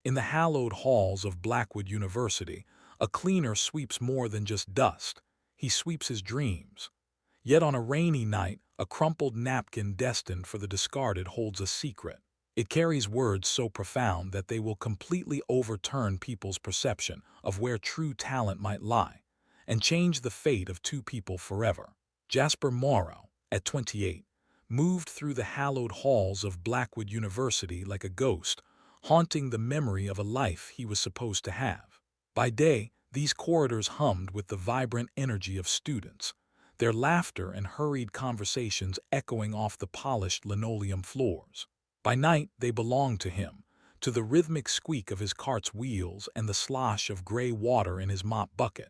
In the hallowed halls of Blackwood University, a cleaner sweeps more than just dust. He sweeps his dreams. Yet on a rainy night, a crumpled napkin destined for the discarded holds a secret. It carries words so profound that they will completely overturn people's perception of where true talent might lie, and change the fate of two people forever. Jasper Morrow, at 28, moved through the hallowed halls of Blackwood University like a ghost, haunting the memory of a life he was supposed to have. By day, these corridors hummed with the vibrant energy of students, their laughter and hurried conversations echoing off the polished linoleum floors. By night, they belonged to him, to the rhythmic squeak of his cart's wheels and the slosh of gray water in his mop bucket.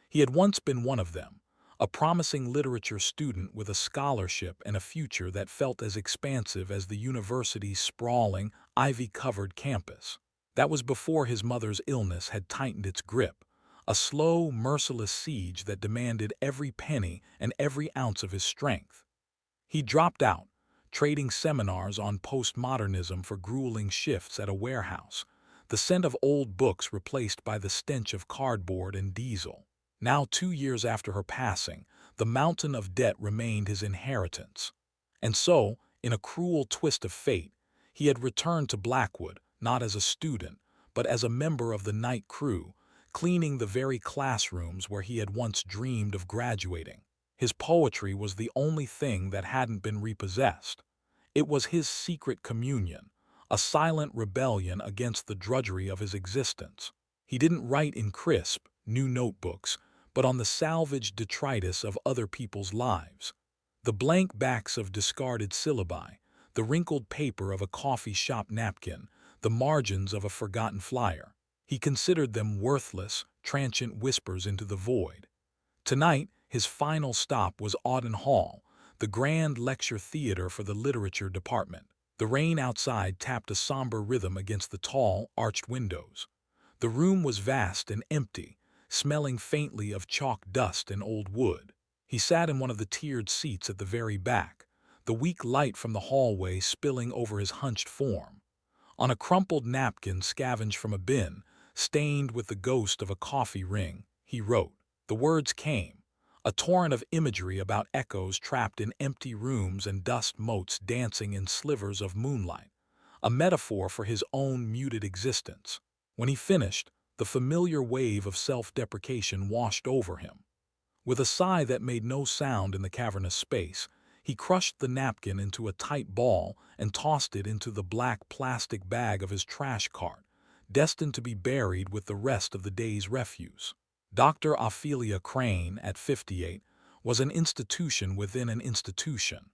He had once been one of them, a promising literature student with a scholarship and a future that felt as expansive as the university's sprawling, ivy-covered campus. That was before his mother's illness had tightened its grip, a slow, merciless siege that demanded every penny and every ounce of his strength. He dropped out, trading seminars on postmodernism for grueling shifts at a warehouse, the scent of old books replaced by the stench of cardboard and diesel. Now, 2 years after her passing, the mountain of debt remained his inheritance. And so, in a cruel twist of fate, he had returned to Blackwood, not as a student, but as a member of the night crew, cleaning the very classrooms where he had once dreamed of graduating. His poetry was the only thing that hadn't been repossessed. It was his secret communion, a silent rebellion against the drudgery of his existence. He didn't write in crisp, new notebooks, but on the salvaged detritus of other people's lives. The blank backs of discarded syllabi, the wrinkled paper of a coffee shop napkin, the margins of a forgotten flyer. He considered them worthless, transient whispers into the void. Tonight, his final stop was Auden Hall, the grand lecture theater for the literature department. The rain outside tapped a somber rhythm against the tall, arched windows. The room was vast and empty, smelling faintly of chalk dust and old wood. He sat in one of the tiered seats at the very back, the weak light from the hallway spilling over his hunched form. On a crumpled napkin scavenged from a bin, stained with the ghost of a coffee ring, he wrote. The words came, a torrent of imagery about echoes trapped in empty rooms and dust motes dancing in slivers of moonlight, a metaphor for his own muted existence. When he finished, the familiar wave of self-deprecation washed over him. With a sigh that made no sound in the cavernous space, he crushed the napkin into a tight ball and tossed it into the black plastic bag of his trash cart, destined to be buried with the rest of the day's refuse. Dr. Ophelia Crane, at 58, was an institution within an institution.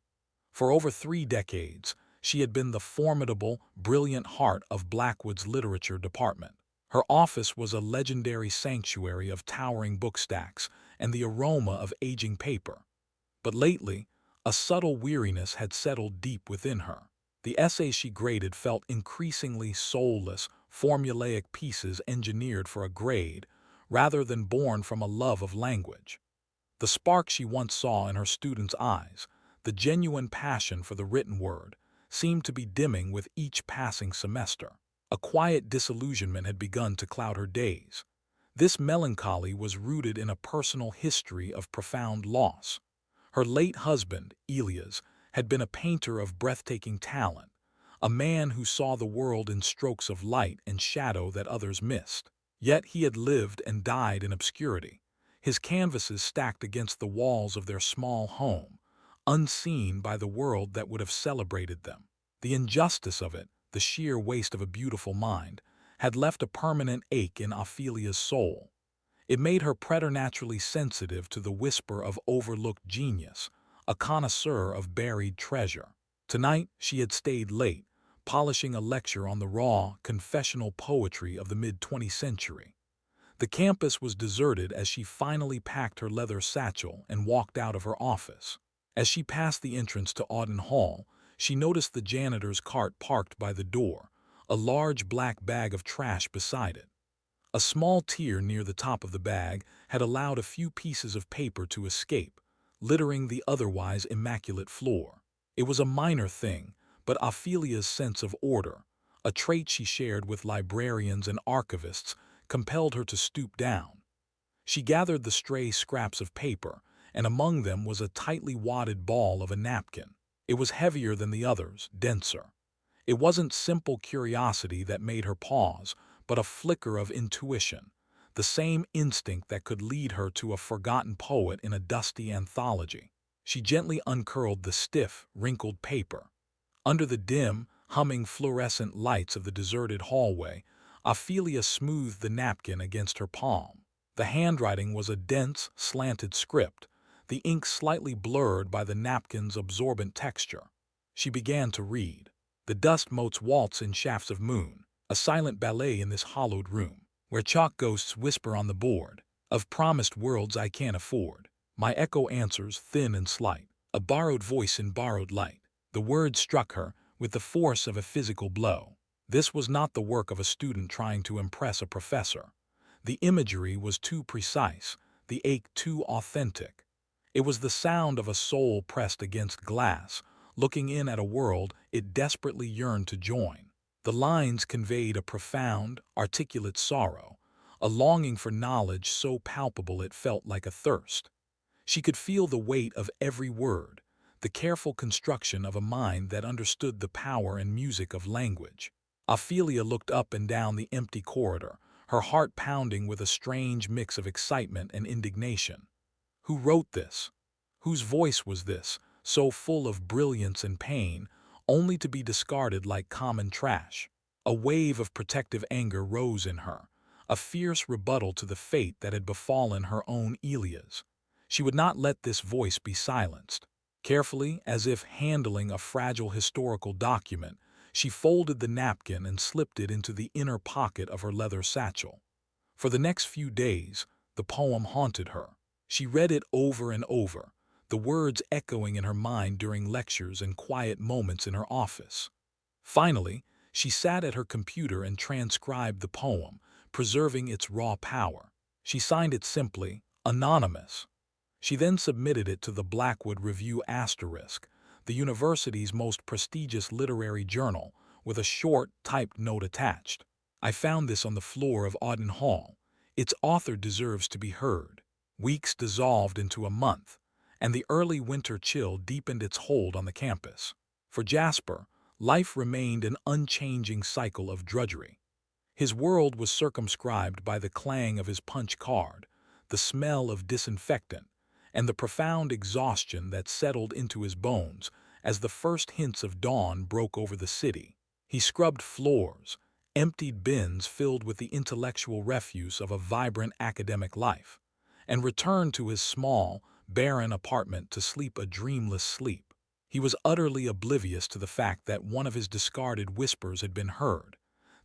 For over 3 decades, she had been the formidable, brilliant heart of Blackwood's literature department. Her office was a legendary sanctuary of towering bookstacks and the aroma of aging paper. But lately, a subtle weariness had settled deep within her. The essays she graded felt increasingly soulless, formulaic pieces engineered for a grade, rather than born from a love of language. The spark she once saw in her students' eyes, the genuine passion for the written word, seemed to be dimming with each passing semester. A quiet disillusionment had begun to cloud her days. This melancholy was rooted in a personal history of profound loss. Her late husband, Elias, had been a painter of breathtaking talent, a man who saw the world in strokes of light and shadow that others missed. Yet he had lived and died in obscurity, his canvases stacked against the walls of their small home, unseen by the world that would have celebrated them. The injustice of it, the sheer waste of a beautiful mind, had left a permanent ache in Ophelia's soul. It made her preternaturally sensitive to the whisper of overlooked genius, a connoisseur of buried treasure. Tonight she had stayed late, polishing a lecture on the raw, confessional poetry of the mid-20th century. The campus was deserted as she finally packed her leather satchel and walked out of her office. As she passed the entrance to Auden Hall, she noticed the janitor's cart parked by the door, a large black bag of trash beside it. A small tear near the top of the bag had allowed a few pieces of paper to escape, littering the otherwise immaculate floor. It was a minor thing, but Ophelia's sense of order, a trait she shared with librarians and archivists, compelled her to stoop down. She gathered the stray scraps of paper, and among them was a tightly wadded ball of a napkin. It was heavier than the others, denser. It wasn't simple curiosity that made her pause, but a flicker of intuition, the same instinct that could lead her to a forgotten poet in a dusty anthology. She gently uncurled the stiff, wrinkled paper. Under the dim, humming fluorescent lights of the deserted hallway, Ophelia smoothed the napkin against her palm. The handwriting was a dense, slanted script, the ink slightly blurred by the napkin's absorbent texture. She began to read. The dust motes waltz in shafts of moon, a silent ballet in this hollowed room, where chalk ghosts whisper on the board, of promised worlds I can't afford. My echo answers thin and slight, a borrowed voice in borrowed light. The words struck her with the force of a physical blow. This was not the work of a student trying to impress a professor. The imagery was too precise, the ache too authentic. It was the sound of a soul pressed against glass, looking in at a world it desperately yearned to join. The lines conveyed a profound, articulate sorrow, a longing for knowledge so palpable it felt like a thirst. She could feel the weight of every word, the careful construction of a mind that understood the power and music of language. Ophelia looked up and down the empty corridor, her heart pounding with a strange mix of excitement and indignation. Who wrote this? Whose voice was this, so full of brilliance and pain, only to be discarded like common trash? A wave of protective anger rose in her, a fierce rebuttal to the fate that had befallen her own Elias. She would not let this voice be silenced. Carefully, as if handling a fragile historical document, she folded the napkin and slipped it into the inner pocket of her leather satchel. For the next few days, the poem haunted her. She read it over and over, the words echoing in her mind during lectures and quiet moments in her office. Finally, she sat at her computer and transcribed the poem, preserving its raw power. She signed it simply, Anonymous. She then submitted it to the Blackwood Review Asterisk, the university's most prestigious literary journal, with a short, typed note attached. I found this on the floor of Auden Hall. Its author deserves to be heard. Weeks dissolved into a month, and the early winter chill deepened its hold on the campus. For Jasper, life remained an unchanging cycle of drudgery. His world was circumscribed by the clang of his punch card, the smell of disinfectant, and the profound exhaustion that settled into his bones as the first hints of dawn broke over the city. He scrubbed floors, emptied bins filled with the intellectual refuse of a vibrant academic life, and returned to his small, barren apartment to sleep a dreamless sleep. He was utterly oblivious to the fact that one of his discarded whispers had been heard,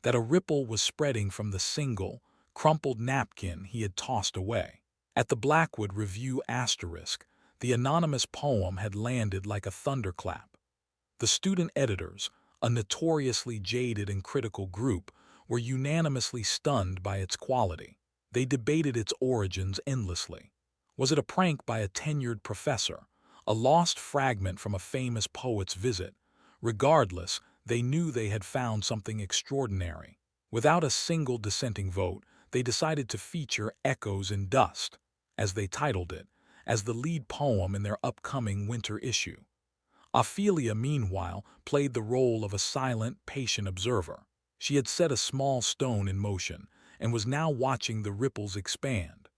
that a ripple was spreading from the single, crumpled napkin he had tossed away. At the Blackwood Review Asterisk, the anonymous poem had landed like a thunderclap. The student editors, a notoriously jaded and critical group, were unanimously stunned by its quality. They debated its origins endlessly. Was it a prank by a tenured professor, a lost fragment from a famous poet's visit? Regardless, they knew they had found something extraordinary. Without a single dissenting vote, they decided to feature Echoes in Dust, as they titled it, as the lead poem in their upcoming winter issue. Ophelia, meanwhile, played the role of a silent, patient observer. She had set a small stone in motion and was now watching the ripples expand.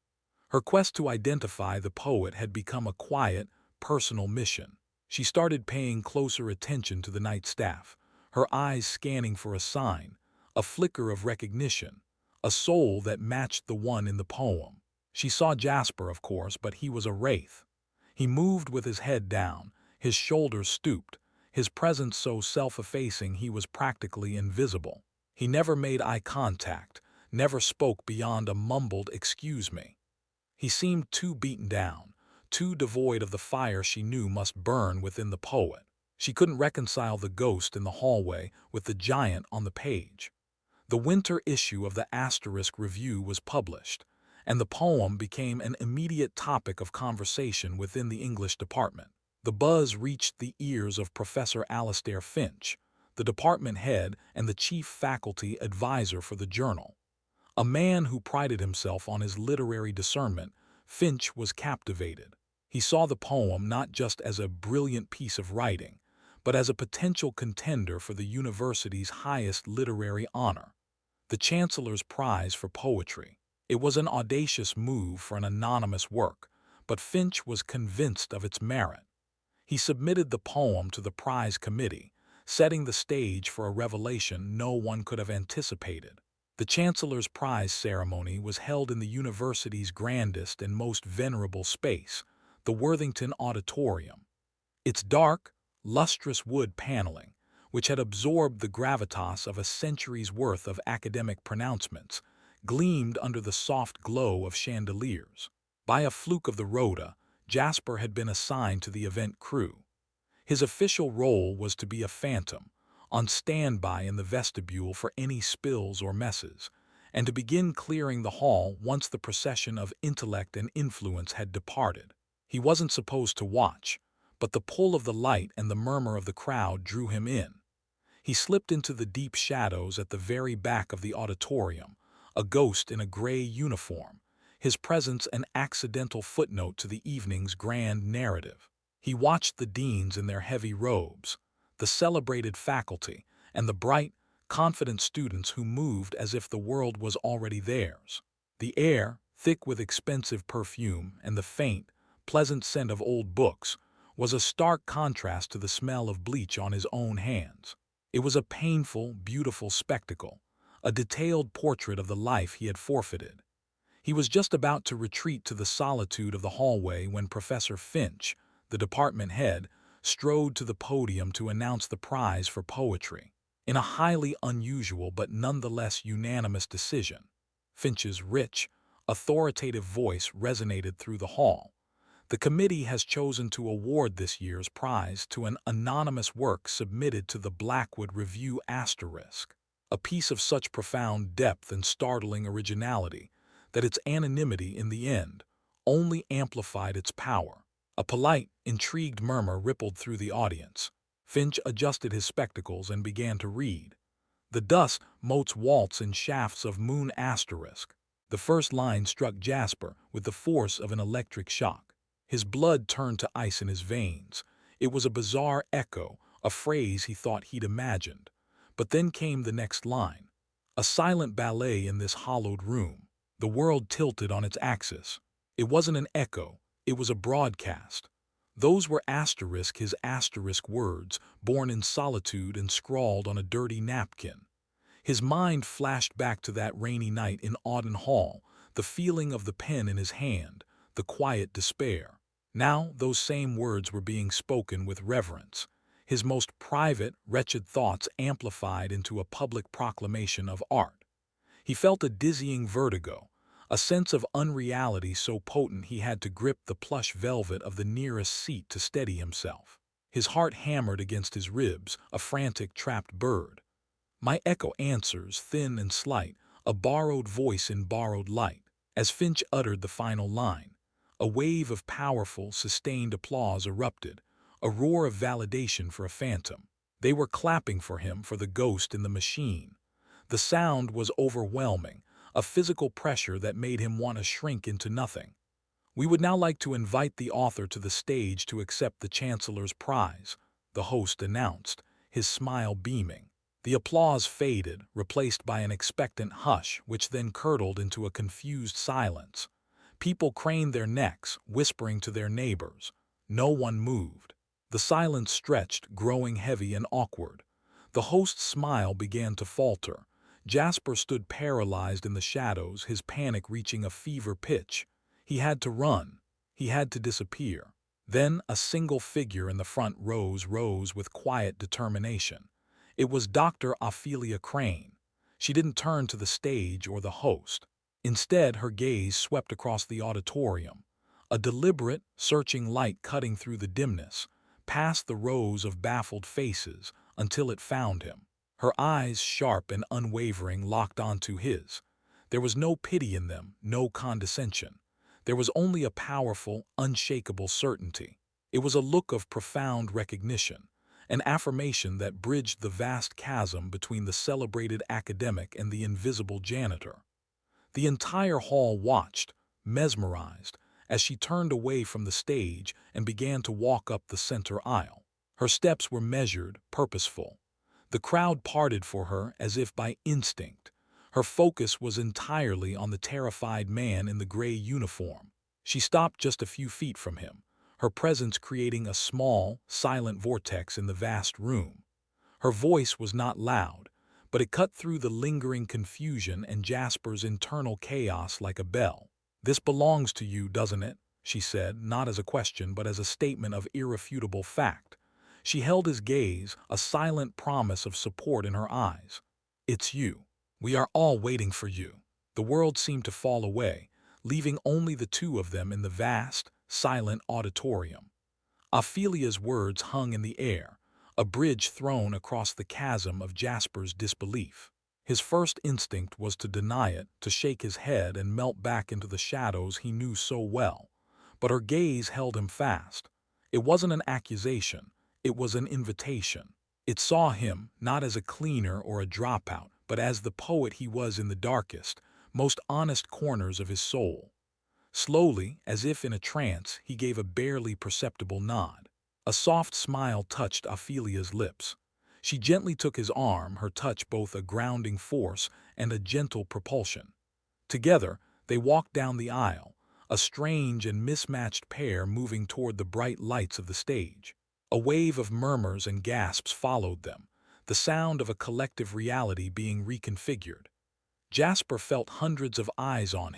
Her quest to identify the poet had become a quiet, personal mission. She started paying closer attention to the night staff, her eyes scanning for a sign, a flicker of recognition, a soul that matched the one in the poem. She saw Jasper, of course, but he was a wraith. He moved with his head down, his shoulders stooped, his presence so self-effacing he was practically invisible. He never made eye contact, never spoke beyond a mumbled "excuse me." He seemed too beaten down, too devoid of the fire she knew must burn within the poet. She couldn't reconcile the ghost in the hallway with the giant on the page. The winter issue of the Asterisk Review was published, and the poem became an immediate topic of conversation within the English department. The buzz reached the ears of Professor Alastair Finch, the the department head and the chief faculty advisor for the journal. A man who prided himself on his literary discernment, Finch was captivated. He saw the poem not just as a brilliant piece of writing, but as a potential contender for the university's highest literary honor, the Chancellor's Prize for Poetry. It was an audacious move for an anonymous work, but Finch was convinced of its merit. He submitted the poem to the prize committee, setting the stage for a revelation no one could have anticipated. The Chancellor's Prize ceremony was held in the university's grandest and most venerable space, the Worthington Auditorium. Its dark, lustrous wood paneling, which had absorbed the gravitas of a century's worth of academic pronouncements, gleamed under the soft glow of chandeliers. By a fluke of the rota, Jasper had been assigned to the event crew. His official role was to be a phantom, on standby in the vestibule for any spills or messes, and to begin clearing the hall once the procession of intellect and influence had departed. He wasn't supposed to watch, but the pull of the light and the murmur of the crowd drew him in. He slipped into the deep shadows at the very back of the auditorium, a ghost in a gray uniform, his presence an accidental footnote to the evening's grand narrative. He watched the deans in their heavy robes, the celebrated faculty, and the bright, confident students who moved as if the world was already theirs. The air, thick with expensive perfume and the faint, pleasant scent of old books, was a stark contrast to the smell of bleach on his own hands. It was a painful, beautiful spectacle, a detailed portrait of the life he had forfeited. He was just about to retreat to the solitude of the hallway when Professor Finch, the department head, strode to the podium to announce the prize for poetry. In a highly unusual but nonetheless unanimous decision, Finch's rich, authoritative voice resonated through the hall. The committee has chosen to award this year's prize to an anonymous work submitted to the Blackwood Review Asterisk, a piece of such profound depth and startling originality that its anonymity in the end only amplified its power. A polite, intrigued murmur rippled through the audience. Finch adjusted his spectacles and began to read. The dust motes waltz in shafts of moon asterisk. The first line struck Jasper with the force of an electric shock. His blood turned to ice in his veins. It was a bizarre echo, a phrase he thought he'd imagined. But then came the next line. A silent ballet in this hollowed room. The world tilted on its axis. It wasn't an echo, it was a broadcast. Those were his asterisk words, born in solitude and scrawled on a dirty napkin. His mind flashed back to that rainy night in Auden Hall, the feeling of the pen in his hand, the quiet despair. Now those same words were being spoken with reverence, his most private, wretched thoughts amplified into a public proclamation of art. He felt a dizzying vertigo, a sense of unreality so potent he had to grip the plush velvet of the nearest seat to steady himself. His heart hammered against his ribs, a frantic, trapped bird. My echo answers, thin and slight, a borrowed voice in borrowed light. As Finch uttered the final line, a wave of powerful, sustained applause erupted, a roar of validation for a phantom. They were clapping for him, for the ghost in the machine. The sound was overwhelming, a physical pressure that made him want to shrink into nothing. We would now like to invite the author to the stage to accept the Chancellor's Prize, the host announced, his smile beaming. The applause faded, replaced by an expectant hush, which then curdled into a confused silence. People craned their necks, whispering to their neighbors. No one moved. The silence stretched, growing heavy and awkward. The host's smile began to falter. Jasper stood paralyzed in the shadows, his panic reaching a fever pitch. He had to run. He had to disappear. Then a single figure in the front rose with quiet determination. It was Dr. Ophelia Crane. She didn't turn to the stage or the host. Instead, her gaze swept across the auditorium, a deliberate, searching light cutting through the dimness, past the rows of baffled faces, until it found him. Her eyes, sharp and unwavering, locked onto his. There was no pity in them, no condescension. There was only a powerful, unshakable certainty. It was a look of profound recognition, an affirmation that bridged the vast chasm between the celebrated academic and the invisible janitor. The entire hall watched, mesmerized, as she turned away from the stage and began to walk up the center aisle. Her steps were measured, purposeful. The crowd parted for her as if by instinct. Her focus was entirely on the terrified man in the gray uniform. She stopped just a few feet from him, her presence creating a small, silent vortex in the vast room. Her voice was not loud, but it cut through the lingering confusion and Jasper's internal chaos like a bell. "This belongs to you, doesn't it?" she said, not as a question but as a statement of irrefutable fact. She held his gaze, a silent promise of support in her eyes. "It's you. We are all waiting for you." The world seemed to fall away, leaving only the two of them in the vast, silent auditorium. Ophelia's words hung in the air, a bridge thrown across the chasm of Jasper's disbelief. His first instinct was to deny it, to shake his head and melt back into the shadows he knew so well. But her gaze held him fast. It wasn't an accusation, it was an invitation. It saw him not as a cleaner or a dropout, but as the poet he was in the darkest, most honest corners of his soul. Slowly, as if in a trance, he gave a barely perceptible nod. A soft smile touched Ophelia's lips. She gently took his arm, her touch both a grounding force and a gentle propulsion. Together, they walked down the aisle, a strange and mismatched pair moving toward the bright lights of the stage. A wave of murmurs and gasps followed them, the sound of a collective reality being reconfigured. Jasper felt hundreds of eyes on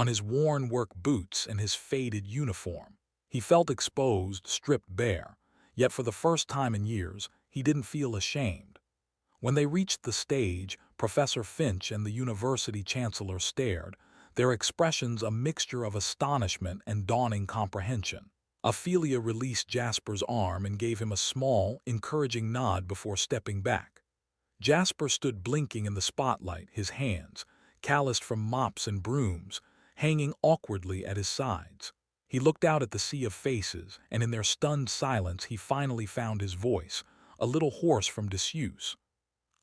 his worn work boots and his faded uniform. He felt exposed, stripped bare, yet for the first time in years, he didn't feel ashamed. When they reached the stage, Professor Finch and the university chancellor stared, their expressions a mixture of astonishment and dawning comprehension. Ophelia released Jasper's arm and gave him a small, encouraging nod before stepping back. Jasper stood blinking in the spotlight, his hands, calloused from mops and brooms, hanging awkwardly at his sides. He looked out at the sea of faces, and in their stunned silence he finally found his voice, a little hoarse from disuse.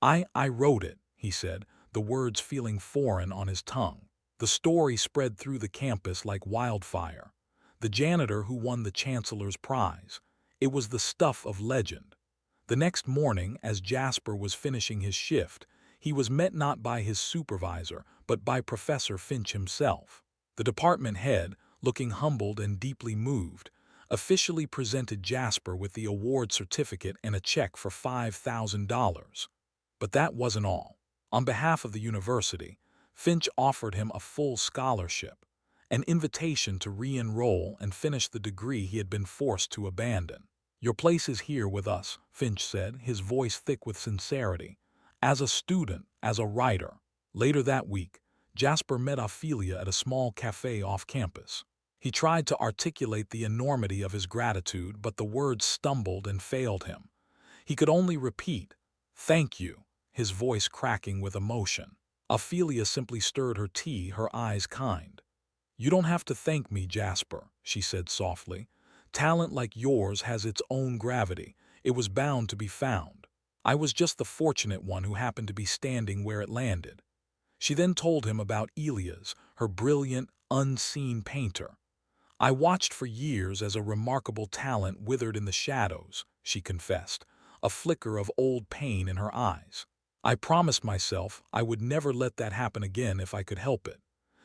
I wrote it," he said, the words feeling foreign on his tongue. The story spread through the campus like wildfire. The janitor who won the chancellor's prize. It was the stuff of legend. The next morning, as Jasper was finishing his shift, he was met not by his supervisor, but by Professor Finch himself. The department head, looking humbled and deeply moved, officially presented Jasper with the award certificate and a check for $5,000. But that wasn't all. On behalf of the university, Finch offered him a full scholarship, an invitation to re-enroll and finish the degree he had been forced to abandon. "Your place is here with us," Finch said, his voice thick with sincerity. "As a student, as a writer." Later that week, Jasper met Ophelia at a small cafe off campus. He tried to articulate the enormity of his gratitude, but the words stumbled and failed him. He could only repeat, "Thank you," his voice cracking with emotion. Ophelia simply stirred her tea, her eyes kind. "You don't have to thank me, Jasper," she said softly. "Talent like yours has its own gravity. It was bound to be found. I was just the fortunate one who happened to be standing where it landed." She then told him about Elias, her brilliant, unseen painter. "I watched for years as a remarkable talent withered in the shadows," she confessed, a flicker of old pain in her eyes. "I promised myself I would never let that happen again if I could help it.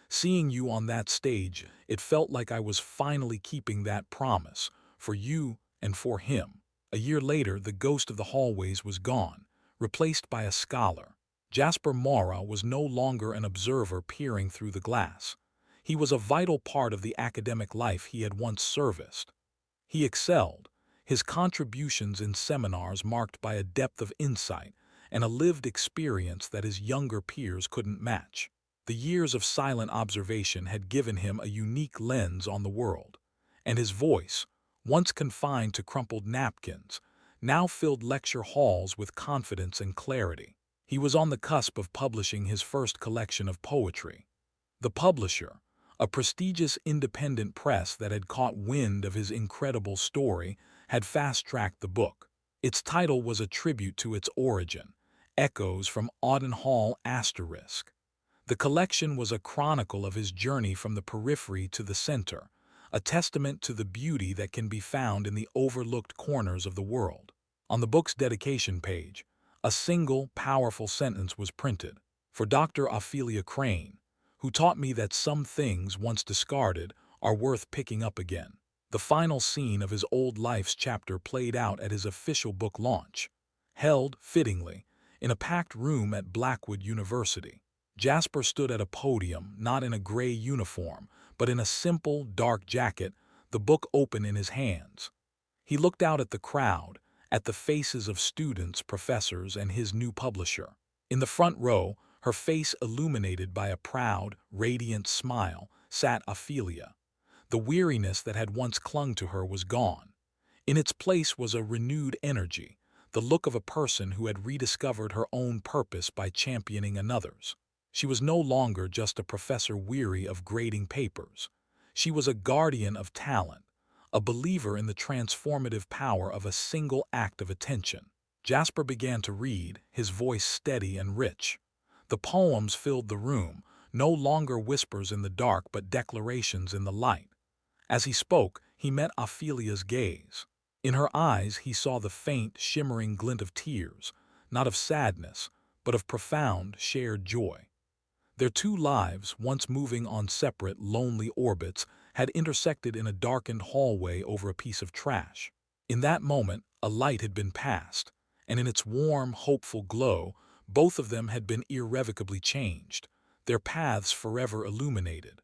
Seeing you on that stage, it felt like I was finally keeping that promise, for you and for him." A year later, the ghost of the hallways was gone, replaced by a scholar. Jasper Mara was no longer an observer peering through the glass. He was a vital part of the academic life he had once serviced. He excelled, his contributions in seminars marked by a depth of insight and a lived experience that his younger peers couldn't match. The years of silent observation had given him a unique lens on the world, and his voice, once confined to crumpled napkins, now filled lecture halls with confidence and clarity. He was on the cusp of publishing his first collection of poetry. The publisher, a prestigious independent press that had caught wind of his incredible story, had fast-tracked the book. Its title was a tribute to its origin, Echoes from Auden Hall ***. The collection was a chronicle of his journey from the periphery to the center, a testament to the beauty that can be found in the overlooked corners of the world. On the book's dedication page, a single, powerful sentence was printed: "For Dr. Ophelia Crane, who taught me that some things once discarded are worth picking up again." The final scene of his old life's chapter played out at his official book launch, held, fittingly, in a packed room at Blackwood University. Jasper stood at a podium, not in a gray uniform, but in a simple, dark jacket, the book open in his hands. He looked out at the crowd, at the faces of students, professors, and his new publisher. In the front row, her face illuminated by a proud, radiant smile, sat Ophelia. The weariness that had once clung to her was gone. In its place was a renewed energy, the look of a person who had rediscovered her own purpose by championing another's. She was no longer just a professor weary of grading papers. She was a guardian of talent, a believer in the transformative power of a single act of attention. Jasper began to read, his voice steady and rich. The poems filled the room, no longer whispers in the dark but declarations in the light. As he spoke, he met Ophelia's gaze. In her eyes he saw the faint, shimmering glint of tears, not of sadness, but of profound, shared joy. Their two lives, once moving on separate, lonely orbits, had intersected in a darkened hallway over a piece of trash. In that moment, a light had been passed, and in its warm, hopeful glow, both of them had been irrevocably changed, their paths forever illuminated.